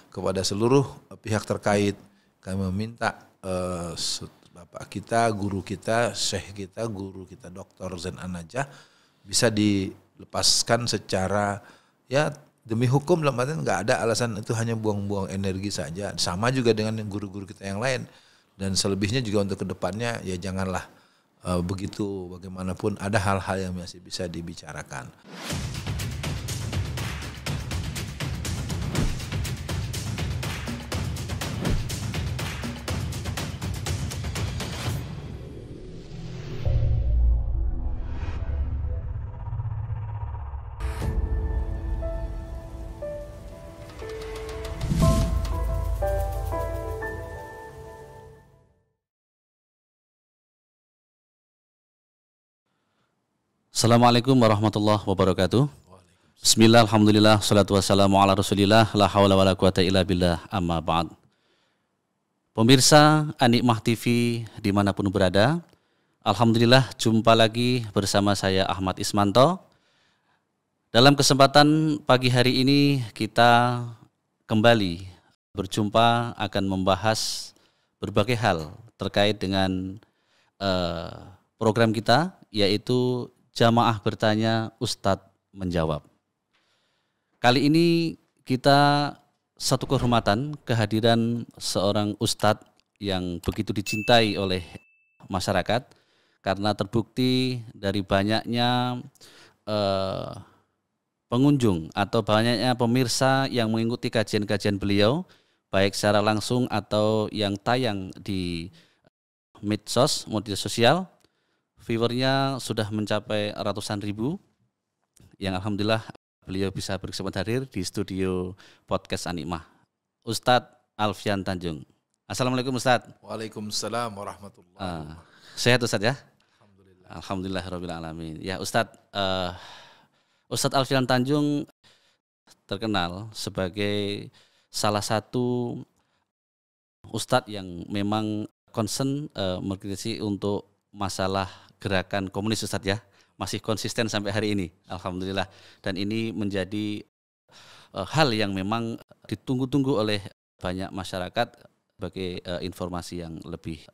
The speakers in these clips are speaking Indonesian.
kepada seluruh pihak terkait. Kami meminta Bapak kita, guru kita, Syekh kita, guru kita Dr. Zain An-Najah bisa dilepaskan secara ya demi hukum, dalam artian nggak ada alasan itu hanya buang-buang energi saja. Sama juga dengan guru-guru kita yang lain. Dan selebihnya juga untuk kedepannya ya janganlah begitu, bagaimanapun ada hal-hal yang masih bisa dibicarakan. Assalamualaikum warahmatullahi wabarakatuh. Bismillah, alhamdulillah, salatu wassalamu ala rasulillah, la hawla wa la quwata illa billah, amma ba'd. Pemirsa An-Nikmah TV dimanapun berada, alhamdulillah jumpa lagi bersama saya Ahmad Ismanto. Dalam kesempatan pagi hari ini kita kembali berjumpa akan membahas berbagai hal terkait dengan program kita, yaitu Jamaah Bertanya, Ustadz Menjawab. Kali ini kita satu kehormatan kehadiran seorang ustadz yang begitu dicintai oleh masyarakat karena terbukti dari banyaknya pengunjung atau banyaknya pemirsa yang mengikuti kajian-kajian beliau, baik secara langsung atau yang tayang di medsos, media sosial. Viewernya sudah mencapai ratusan ribu, yang alhamdulillah beliau bisa berkesempatan hadir di studio podcast An-Nikmah. Ustadz Alfian Tanjung. Assalamualaikum Ustadz. Waalaikumsalam warahmatullahi wabarakatuh. Sehat Ustadz ya? Alhamdulillah. Alhamdulillahirabbil alamin. Ya Ustadz, Ustadz Alfian Tanjung terkenal sebagai salah satu ustadz yang memang concern mengkritisi untuk masalah gerakan komunis Ustadz ya, masih konsisten sampai hari ini, alhamdulillah. Dan ini menjadi hal yang memang ditunggu-tunggu oleh banyak masyarakat sebagai informasi yang lebih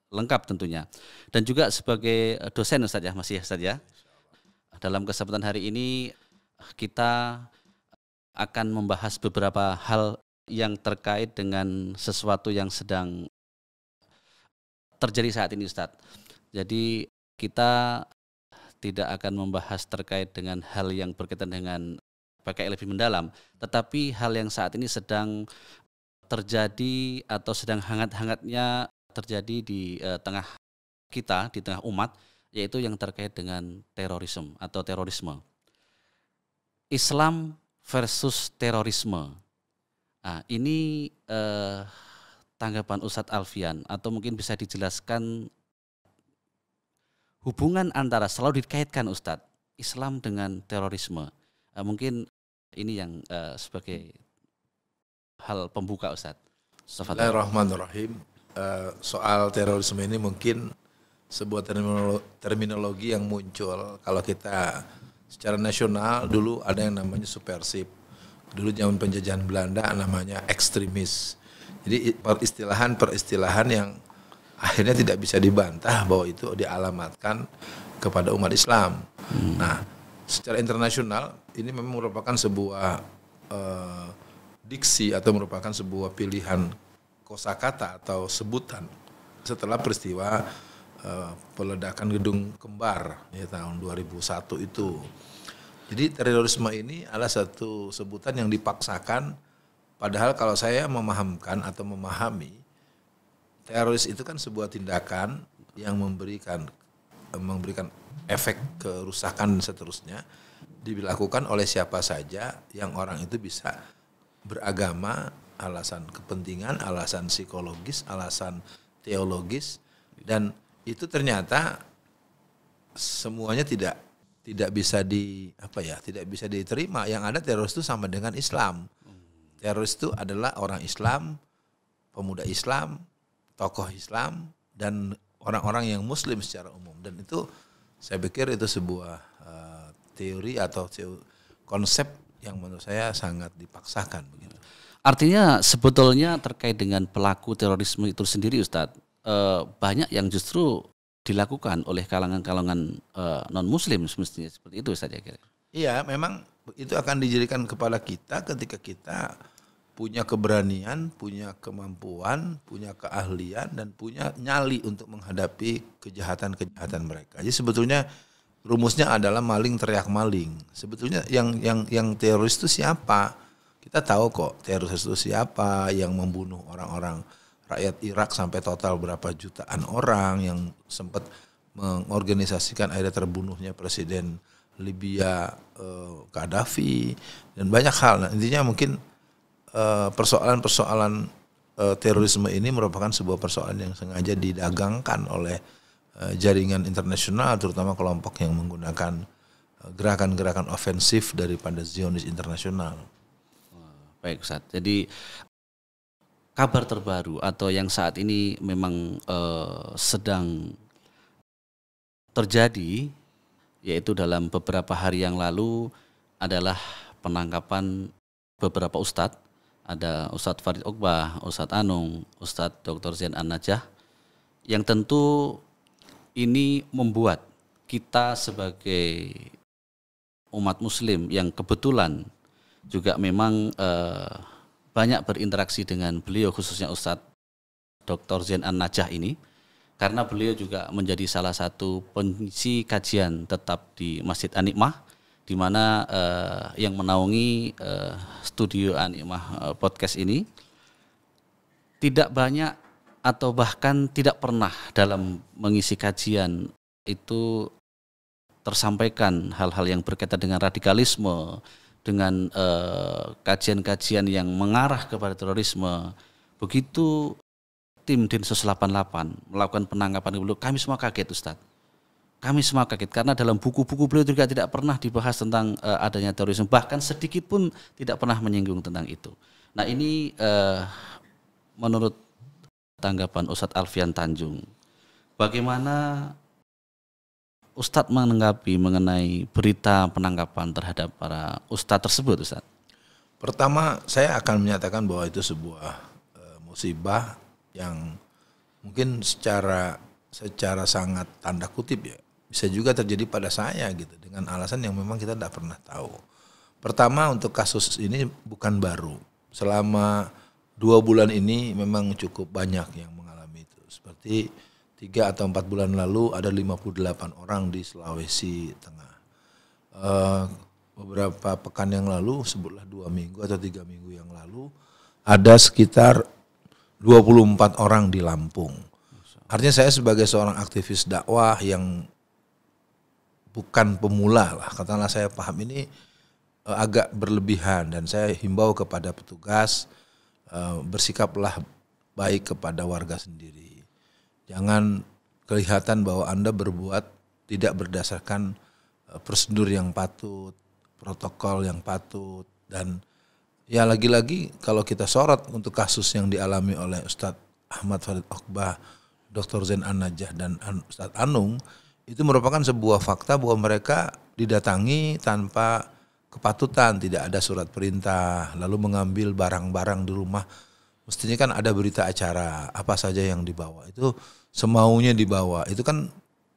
lengkap tentunya. Dan juga sebagai dosen Ustadz ya, masih Ustadz ya. Dalam kesempatan hari ini kita akan membahas beberapa hal yang terkait dengan sesuatu yang sedang terjadi saat ini Ustadz. Jadi kita tidak akan membahas terkait dengan hal yang berkaitan dengan PKI lebih mendalam, tetapi hal yang saat ini sedang terjadi atau sedang hangat-hangatnya terjadi di tengah kita, di tengah umat, yaitu yang terkait dengan terorisme atau terorisme. Islam versus terorisme. Nah, ini tanggapan Ustadz Alfian, atau mungkin bisa dijelaskan hubungan antara, selalu dikaitkan Ustadz, Islam dengan terorisme. Mungkin ini yang sebagai hal pembuka Ustadz. Bismillahirrahmanirrahim. Soal terorisme ini mungkin sebuah terminologi yang muncul. Kalau kita secara nasional dulu ada yang namanya subversif. Dulu zaman penjajahan Belanda namanya ekstremis. Jadi peristilahan yang akhirnya tidak bisa dibantah bahwa itu dialamatkan kepada umat Islam. Nah, secara internasional ini memang merupakan sebuah diksi atau merupakan sebuah pilihan kosakata atau sebutan setelah peristiwa peledakan gedung kembar ya, tahun 2001 itu. Jadi terorisme ini adalah satu sebutan yang dipaksakan, padahal kalau saya memahamkan atau memahami, teroris itu kan sebuah tindakan yang memberikan efek kerusakan dan seterusnya, dilakukan oleh siapa saja yang orang itu bisa beragama, alasan kepentingan, alasan psikologis, alasan teologis, dan itu ternyata semuanya tidak bisa tidak bisa diterima. Yang ada teroris itu sama dengan Islam. Teroris itu adalah orang Islam, pemuda Islam, tokoh Islam, dan orang-orang yang Muslim secara umum. Dan itu saya pikir itu sebuah teori atau konsep yang menurut saya sangat dipaksakan begitu. Artinya sebetulnya terkait dengan pelaku terorisme itu sendiri Ustadz, banyak yang justru dilakukan oleh kalangan-kalangan non-muslim semestinya seperti itu Ustadz ya kira. Iya, memang itu akan dijadikan kepala kita ketika kita punya keberanian, punya kemampuan, punya keahlian, dan punya nyali untuk menghadapi kejahatan-kejahatan mereka. Jadi sebetulnya rumusnya adalah maling teriak maling. Sebetulnya yang teroris itu siapa? Kita tahu kok teroris itu siapa, yang membunuh orang-orang rakyat Irak sampai total berapa jutaan orang, yang sempat mengorganisasikan akhirnya terbunuhnya Presiden Libya Gaddafi, dan banyak hal. Nah, intinya mungkin persoalan-persoalan terorisme ini merupakan sebuah persoalan yang sengaja didagangkan oleh jaringan internasional, terutama kelompok yang menggunakan gerakan-gerakan ofensif daripada Zionis internasional. Baik Ustaz, jadi kabar terbaru atau yang saat ini memang sedang terjadi, yaitu dalam beberapa hari yang lalu adalah penangkapan beberapa ustadz. Ada Ustadz Farid Ogbah, Ustadz Anung, Ustadz Dr. Zain An-Najah, yang tentu ini membuat kita sebagai umat muslim yang kebetulan juga memang banyak berinteraksi dengan beliau, khususnya Ustadz Dr. Zain An-Najah ini, karena beliau juga menjadi salah satu pengisi kajian tetap di Masjid An-Nikmah, di mana yang menaungi studio An-Nikmah podcast ini tidak banyak atau bahkan tidak pernah dalam mengisi kajian itu tersampaikan hal-hal yang berkaitan dengan radikalisme, dengan kajian-kajian yang mengarah kepada terorisme. Begitu tim Densus 88 melakukan penangkapan dulu, kami semua kaget Ustadz. Kami semua kaget karena dalam buku-buku beliau juga tidak pernah dibahas tentang adanya terorisme, bahkan sedikit pun tidak pernah menyinggung tentang itu. Nah ini menurut tanggapan Ustadz Alfian Tanjung, bagaimana Ustadz menanggapi mengenai berita penangkapan terhadap para ustadz tersebut Ustadz? Pertama, saya akan menyatakan bahwa itu sebuah musibah yang mungkin secara sangat tanda kutip ya, bisa juga terjadi pada saya gitu, dengan alasan yang memang kita tidak pernah tahu. Pertama, untuk kasus ini bukan baru. Selama 2 bulan ini memang cukup banyak yang mengalami itu. Seperti 3 atau 4 bulan lalu ada 58 orang di Sulawesi Tengah. Beberapa pekan yang lalu, sebutlah 2 minggu atau 3 minggu yang lalu, ada sekitar 24 orang di Lampung. Artinya saya sebagai seorang aktivis dakwah yang bukan pemula lah, katakanlah, saya paham ini agak berlebihan, dan saya himbau kepada petugas bersikaplah baik kepada warga sendiri. Jangan kelihatan bahwa Anda berbuat tidak berdasarkan prosedur yang patut, protokol yang patut, dan ya lagi-lagi kalau kita sorot untuk kasus yang dialami oleh Ustadz Ahmad Farid Ogbah, Dr. Zain An-Najah, dan Ustadz Anung, itu merupakan sebuah fakta bahwa mereka didatangi tanpa kepatutan, tidak ada surat perintah, lalu mengambil barang-barang di rumah. Mestinya kan ada berita acara, apa saja yang dibawa, itu semaunya dibawa. Itu kan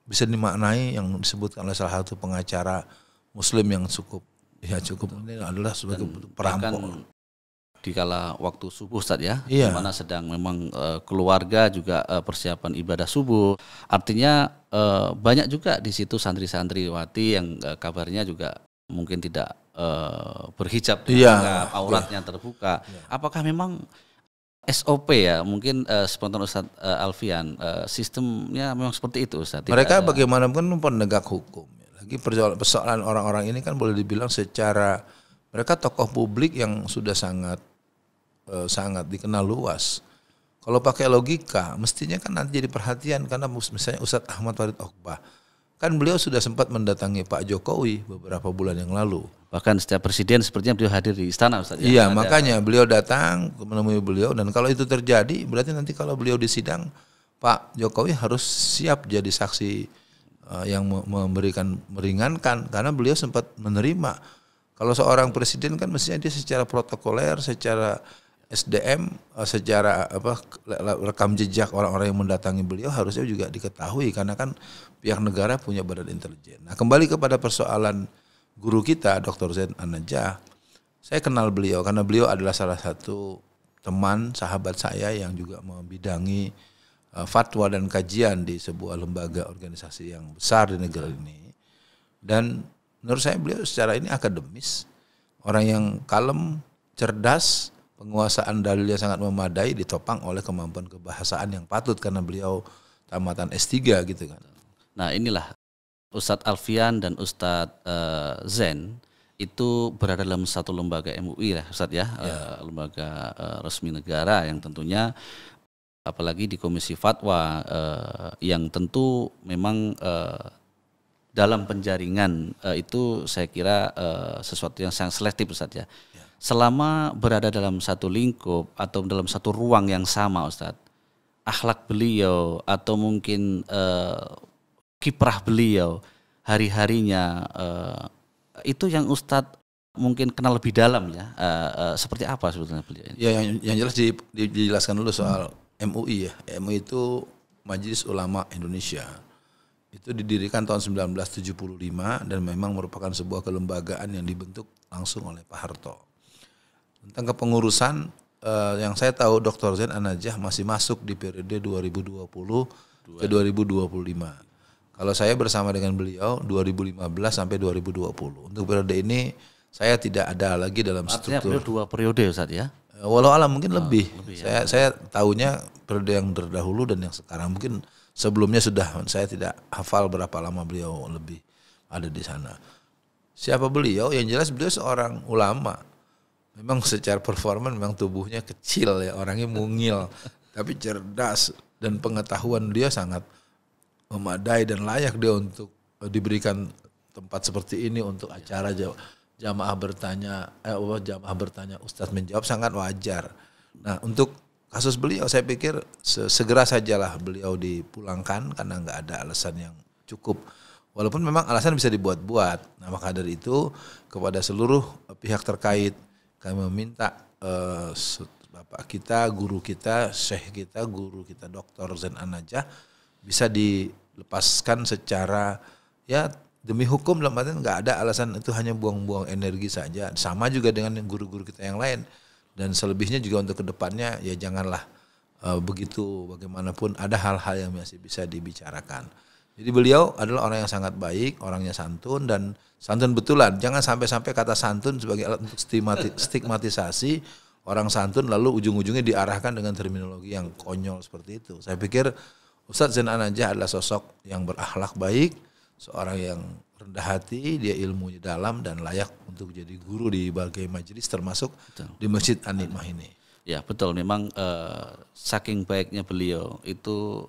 bisa dimaknai yang disebutkan oleh salah satu pengacara muslim yang cukup ini adalah sebagai perampok. Di kala waktu subuh Ustadz ya, iya, di mana sedang memang keluarga juga persiapan ibadah subuh. Artinya banyak juga di situ santri-santriwati yang kabarnya juga mungkin tidak berhijab, auratnya terbuka. Iya. Apakah memang SOP ya, mungkin spontan Ustadz Alfian, sistemnya memang seperti itu Ustadz? Mereka bagaimanapun penegak hukum. Lagi persoalan orang-orang ini kan boleh dibilang secara mereka tokoh publik yang sudah sangat dikenal luas. Kalau pakai logika, mestinya kan nanti jadi perhatian, karena misalnya Ustadz Ahmad Farid Ogbah, kan beliau sudah sempat mendatangi Pak Jokowi beberapa bulan yang lalu. Bahkan setiap presiden sepertinya beliau hadir di istana Ustadz. Iya, makanya beliau datang menemui beliau, dan kalau itu terjadi berarti nanti kalau beliau disidang, Pak Jokowi harus siap jadi saksi yang meringankan, karena beliau sempat menerima. Kalau seorang presiden kan mestinya dia secara protokoler, secara SDM secara rekam jejak orang-orang yang mendatangi beliau harusnya juga diketahui karena kan pihak negara punya badan intelijen. Nah, kembali kepada persoalan guru kita Dr. Zain An-Najah. Saya kenal beliau karena beliau adalah salah satu teman sahabat saya yang juga membidangi fatwa dan kajian di sebuah lembaga organisasi yang besar di negara ini. Dan menurut saya beliau secara ini akademis, orang yang kalem, cerdas, penguasaan dalilnya sangat memadai, ditopang oleh kemampuan kebahasaan yang patut karena beliau tamatan S3 gitu kan. Nah, inilah Ustadz Alfian dan Ustadz Zain itu berada dalam satu lembaga MUI ya Ustadz ya, lembaga resmi negara yang tentunya apalagi di Komisi Fatwa yang tentu memang dalam penjaringan itu saya kira sesuatu yang sangat selektif Ustadz ya. Selama berada dalam satu lingkup atau dalam satu ruang yang sama Ustadz, akhlak beliau atau mungkin kiprah beliau hari-harinya itu yang Ustadz mungkin kenal lebih dalam ya, seperti apa sebetulnya beliau ini? Ya, yang jelas dijelaskan dulu soal MUI ya. MUI itu Majelis Ulama Indonesia. Itu didirikan tahun 1975 dan memang merupakan sebuah kelembagaan yang dibentuk langsung oleh Pak Harto. Tentang kepengurusan yang saya tahu Dr. Zain An-Najah masih masuk di periode 2020 ke 2025. Kalau saya bersama dengan beliau 2015 sampai 2020. Untuk periode ini saya tidak ada lagi dalam struktur. Artinya 2 periode Ustaz ya? Walau alam mungkin lebih. Ya. Saya tahunya periode yang terdahulu dan yang sekarang. Mungkin sebelumnya sudah, saya tidak hafal berapa lama beliau lebih ada di sana. Siapa beliau? Yang jelas beliau seorang ulama. Memang secara performa memang tubuhnya kecil ya, orangnya mungil, tapi cerdas dan pengetahuan dia sangat memadai dan layak dia untuk diberikan tempat seperti ini untuk acara jamaah bertanya Ustadz menjawab sangat wajar. Nah, untuk kasus beliau saya pikir segera sajalah beliau dipulangkan karena nggak ada alasan yang cukup. Walaupun memang alasan bisa dibuat-buat. Nah, maka dari itu kepada seluruh pihak terkait kami meminta bapak kita, guru kita, syekh kita, guru kita Dr. Zain An-Najah bisa dilepaskan secara ya demi hukum, dalam artian nggak ada alasan itu hanya buang-buang energi saja. Sama juga dengan guru-guru kita yang lain. Dan selebihnya juga untuk kedepannya ya janganlah begitu, bagaimanapun ada hal-hal yang masih bisa dibicarakan. Jadi beliau adalah orang yang sangat baik, orangnya santun dan santun betulan. Jangan sampai-sampai kata santun sebagai alat untuk stigmatisasi orang santun lalu ujung-ujungnya diarahkan dengan terminologi yang konyol seperti itu. Saya pikir Ustadz Zain An-Najah adalah sosok yang berakhlak baik, seorang yang rendah hati, dia ilmunya dalam dan layak untuk jadi guru di berbagai majelis termasuk di Masjid An-Nikmah ini. Ya betul, memang saking baiknya beliau itu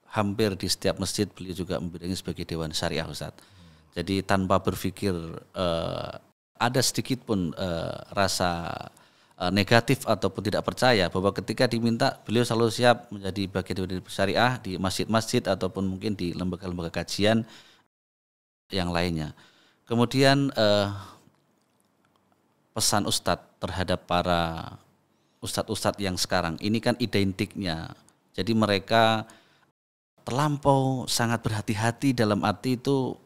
hampir di setiap masjid beliau juga membidangi sebagai Dewan Syariah Ustaz. Jadi tanpa berpikir ada sedikit pun rasa negatif ataupun tidak percaya bahwa ketika diminta beliau selalu siap menjadi bagian dari syariah di masjid-masjid ataupun mungkin di lembaga-lembaga kajian yang lainnya. Kemudian pesan Ustadz terhadap para ustadz-ustadz yang sekarang ini kan identiknya. Jadi mereka terlampau sangat berhati-hati dalam arti itu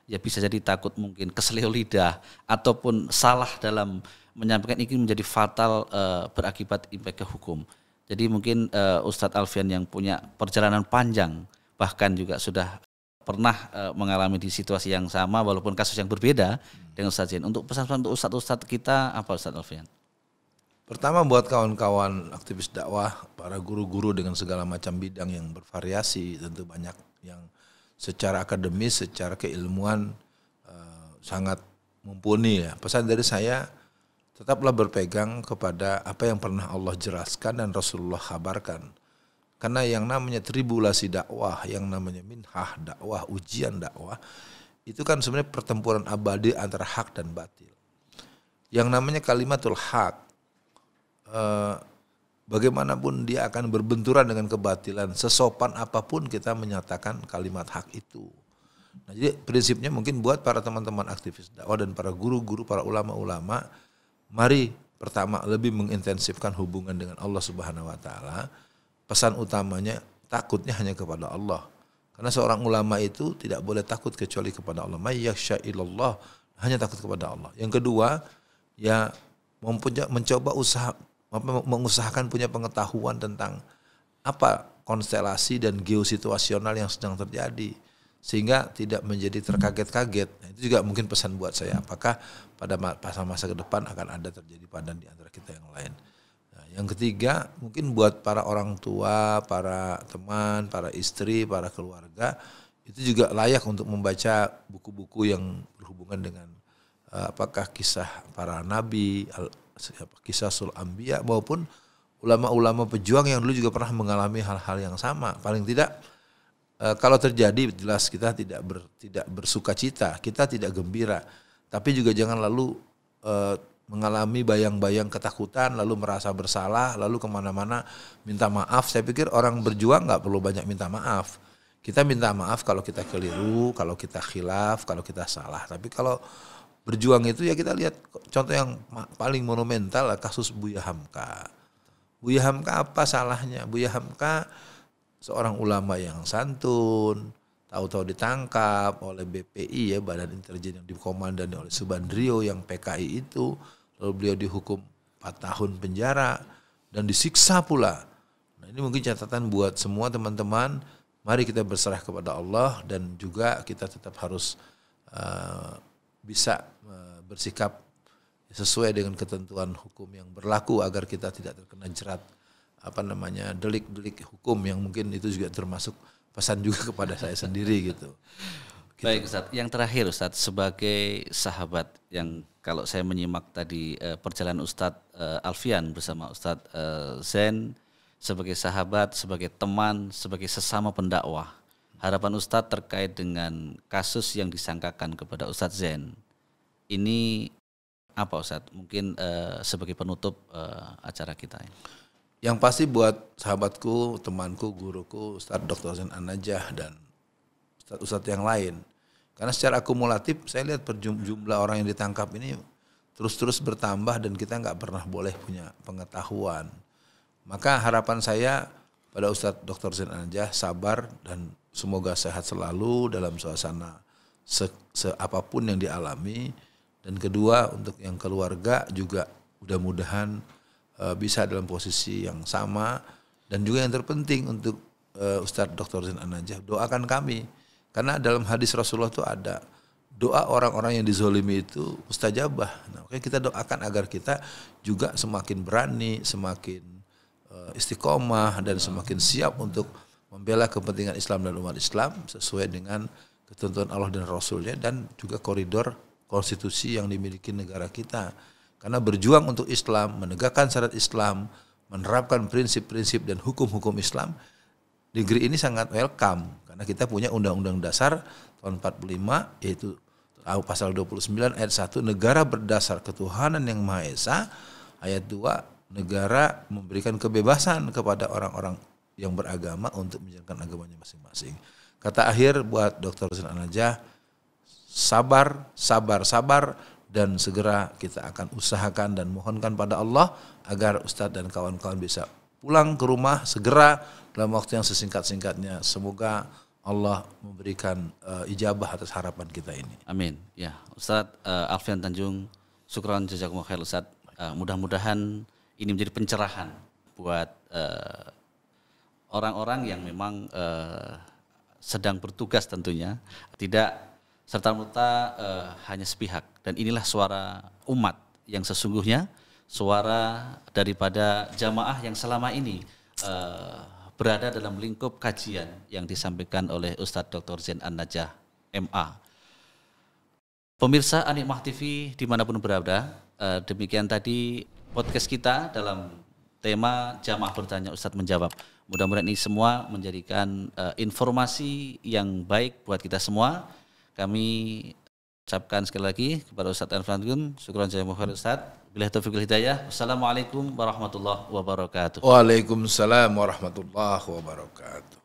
ya bisa jadi takut mungkin keselio lidah ataupun salah dalam menyampaikan ini menjadi fatal berakibat impact ke hukum. Jadi mungkin Ustadz Alfian yang punya perjalanan panjang bahkan juga sudah pernah mengalami di situasi yang sama walaupun kasus yang berbeda dengan Ustadz Zain. Untuk pesan-pesan untuk ustadz-ustadz kita apa Ustadz Alfian? Pertama buat kawan-kawan aktivis dakwah, para guru-guru dengan segala macam bidang yang bervariasi, tentu banyak yang secara akademis, secara keilmuan sangat mumpuni ya. Pesan dari saya, tetaplah berpegang kepada apa yang pernah Allah jelaskan dan Rasulullah kabarkan. Karena yang namanya tribulasi dakwah, yang namanya minhah dakwah, ujian dakwah, itu kan sebenarnya pertempuran abadi antara hak dan batil. Yang namanya kalimatul haq, bagaimanapun dia akan berbenturan dengan kebatilan, sesopan apapun kita menyatakan kalimat hak itu. Nah, jadi prinsipnya mungkin buat para teman-teman aktivis dakwah dan para guru-guru, para ulama-ulama, mari pertama lebih mengintensifkan hubungan dengan Allah Subhanahu wa taala, pesan utamanya takutnya hanya kepada Allah. Karena seorang ulama itu tidak boleh takut kecuali kepada Allah. May yakhsha-illallah, hanya takut kepada Allah. Yang kedua, ya mencoba mengusahakan punya pengetahuan tentang apa konstelasi dan geosituasional yang sedang terjadi, sehingga tidak menjadi terkaget-kaget. Nah, itu juga mungkin pesan buat saya, apakah pada masa-masa ke depan akan ada terjadi padan di antara kita yang lain. Nah, yang ketiga, mungkin buat para orang tua, para teman, para istri, para keluarga, itu juga layak untuk membaca buku-buku yang berhubungan dengan apakah kisah para nabi, kisah sul anbiya, maupun ulama-ulama pejuang yang dulu juga pernah mengalami hal-hal yang sama. Paling tidak kalau terjadi jelas kita tidak bersuka cita, kita tidak gembira, tapi juga jangan lalu mengalami bayang-bayang ketakutan, lalu merasa bersalah, lalu kemana-mana minta maaf. Saya pikir orang berjuang nggak perlu banyak minta maaf. Kita minta maaf kalau kita keliru, kalau kita khilaf, kalau kita salah. Tapi kalau berjuang itu ya kita lihat contoh yang paling monumental lah, kasus Buya Hamka. Buya Hamka apa salahnya? Buya Hamka seorang ulama yang santun, tahu-tahu ditangkap oleh BPI ya, Badan Intelijen yang dikomandani oleh Subandrio yang PKI itu, lalu beliau dihukum 4 tahun penjara dan disiksa pula. Nah, ini mungkin catatan buat semua teman-teman, mari kita berserah kepada Allah dan juga kita tetap harus bisa bersikap sesuai dengan ketentuan hukum yang berlaku agar kita tidak terkena jerat delik-delik hukum yang mungkin itu juga termasuk pesan juga kepada saya sendiri gitu. Baik Ustadz, yang terakhir Ustadz, sebagai sahabat yang kalau saya menyimak tadi perjalanan Ustadz Alfian bersama Ustadz Zain, sebagai sahabat, sebagai teman, sebagai sesama pendakwah, harapan Ustadz terkait dengan kasus yang disangkakan kepada Ustadz Zain ini apa Ustadz? Mungkin sebagai penutup acara kita. Yang pasti buat sahabatku, temanku, guruku, Ustadz Dr. Zain An-Najah dan Ustadz yang lain. Karena secara akumulatif saya lihat jumlah orang yang ditangkap ini terus-terus bertambah dan kita nggak pernah boleh punya pengetahuan. Maka harapan saya pada Ustadz Dr. Zain An-Najah sabar dan semoga sehat selalu dalam suasana apapun yang dialami. Dan kedua, untuk yang keluarga juga mudah-mudahan bisa dalam posisi yang sama. Dan juga yang terpenting untuk Ustadz Dr. Zain An-Najah, doakan kami. Karena dalam hadis Rasulullah itu ada doa orang-orang yang dizolimi itu mustajabah. Nah, makanya kita doakan agar kita juga semakin berani, semakin istiqomah dan semakin siap untuk membela kepentingan Islam dan umat Islam sesuai dengan ketentuan Allah dan Rasulnya dan juga koridor konstitusi yang dimiliki negara kita. Karena berjuang untuk Islam, menegakkan syariat Islam, menerapkan prinsip-prinsip dan hukum-hukum Islam, negeri ini sangat welcome. Karena kita punya Undang-Undang Dasar tahun 45, yaitu pasal 29 ayat 1, negara berdasar ketuhanan yang Maha Esa. Ayat 2, negara memberikan kebebasan kepada orang-orang yang beragama untuk menjalankan agamanya masing-masing. Kata akhir buat Dr. Zain An-Najah, sabar, dan segera kita akan usahakan dan mohonkan pada Allah agar Ustadz dan kawan-kawan bisa pulang ke rumah segera dalam waktu yang sesingkat-singkatnya. Semoga Allah memberikan ijabah atas harapan kita ini. Amin. Ya, Ustadz Alfian Tanjung, syukran jazakumullah khair Ustadz. Mudah-mudahan ini menjadi pencerahan buat orang-orang yang memang sedang bertugas tentunya, tidak serta-merta hanya sepihak. Dan inilah suara umat yang sesungguhnya, suara daripada jamaah yang selama ini berada dalam lingkup kajian yang disampaikan oleh Ustadz Dr. Zain An-Najah MA. Pemirsa An-Nikmah TV dimanapun berada, demikian tadi podcast kita dalam tema Jamaah Bertanya Ustadz Menjawab. Mudah-mudahan ini semua menjadikan informasi yang baik buat kita semua. Kami ucapkan sekali lagi kepada Ustadz Alfian Tanjung, syukran jazakumullah Ustadz. Billahi taufiq wal hidayah. Wassalamualaikum warahmatullahi wabarakatuh. Waalaikumsalam warahmatullahi wabarakatuh.